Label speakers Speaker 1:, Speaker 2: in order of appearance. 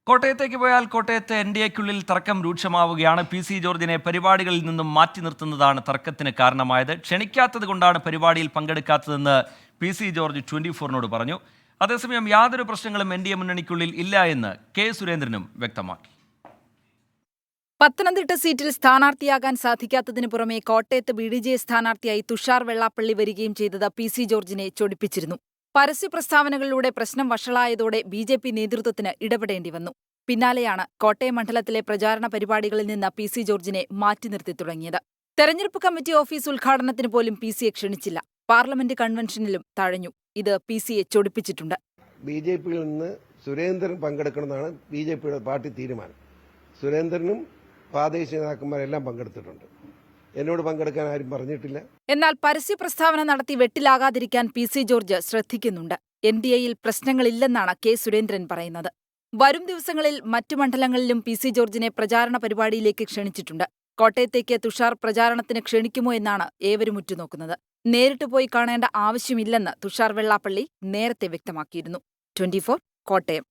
Speaker 1: കോട്ടയത്തേക്ക് പോയാൽ കോട്ടയത്തെ എൻ.ഡി.എക്കുള്ളിൽ തർക്കം രൂക്ഷമാവുകയാണ്. പി.സി. ജോർജിനെ പരിപാടികളിൽ നിന്നും മാറ്റി നിർത്തുന്നതാണ് തർക്കത്തിന് കാരണമായത്. ക്ഷണിക്കാത്തത് കൊണ്ടാണ് പരിപാടിയിൽ പങ്കെടുക്കാത്തതെന്ന് പി.സി. ജോർജ് 24-നോട് പറഞ്ഞു. അതേസമയം യാതൊരു പ്രശ്നങ്ങളും എൻ.ഡി.എ മുന്നണിക്കുള്ളിൽ ഇല്ല എന്ന് കെ സുരേന്ദ്രനും വ്യക്തമാക്കി.
Speaker 2: പത്തനംതിട്ട സീറ്റിൽ സ്ഥാനാർത്ഥിയാകാൻ സാധിക്കാത്തതിനു പുറമെ കോട്ടയത്ത് ബി.ഡി.ജെ സ്ഥാനാർത്ഥിയായി തുഷാർ വെള്ളാപ്പള്ളി വരികയും ചെയ്തത് പി.സി. ജോർജിനെ ചൊടിപ്പിച്ചിരുന്നു. പരസ്യ പ്രസ്താവനകളിലൂടെ പ്രശ്നം വഷളായതോടെ ബി.ജെ.പി നേതൃത്വത്തിന് ഇടപെടേണ്ടി വന്നു. പിന്നാലെയാണ് കോട്ടയം മണ്ഡലത്തിലെ പ്രചാരണ പരിപാടികളിൽ നിന്ന് പി.സി. ജോർജിനെ മാറ്റി നിർത്തി തുടങ്ങിയത്. തെരഞ്ഞെടുപ്പ് കമ്മിറ്റി ഓഫീസ് ഉദ്ഘാടനത്തിന് പോലും പി.സിയെ ക്ഷണിച്ചില്ല. പാർലമെന്റ് കൺവെൻഷനിലും തഴഞ്ഞു. ഇത് പി.സിയെ ചൊടിപ്പിച്ചിട്ടുണ്ട്.
Speaker 3: ബി.ജെ.പിയിൽ നിന്ന് സുരേന്ദ്രൻ പങ്കെടുക്കണമെന്നാണ് ബി.ജെ.പിയുടെ പാർട്ടി തീരുമാനം. സുരേന്ദ്രനും പ്രാദേശിക നേതാക്കന്മാരെല്ലാം പങ്കെടുത്തിട്ടുണ്ട്. എന്നോട് പങ്കെടുക്കാൻ ആരും പറഞ്ഞിട്ടില്ല.
Speaker 2: എന്നാൽ പരസ്യ പ്രസ്താവന നടത്തി വെട്ടിലാകാതിരിക്കാൻ പി.സി. ജോർജ് ശ്രദ്ധിക്കുന്നുണ്ട്. എൻ.ഡി.എയിൽ പ്രശ്നങ്ങളില്ലെന്നാണ് കെ സുരേന്ദ്രൻ പറയുന്നത്. വരും ദിവസങ്ങളിൽ മറ്റു മണ്ഡലങ്ങളിലും പി.സി. ജോർജിനെ പ്രചാരണ പരിപാടിയിലേക്ക് ക്ഷണിച്ചിട്ടുണ്ട്. കോട്ടയത്തേക്ക് തുഷാർ പ്രചാരണത്തിന് ക്ഷണിക്കുമോ എന്നാണ് ഏവരും ഉറ്റുനോക്കുന്നത്. നേരിട്ട് പോയി കാണേണ്ട ആവശ്യമില്ലെന്ന് തുഷാർ വെള്ളാപ്പള്ളി നേരത്തെ വ്യക്തമാക്കിയിരുന്നു. 24 കോട്ടയം.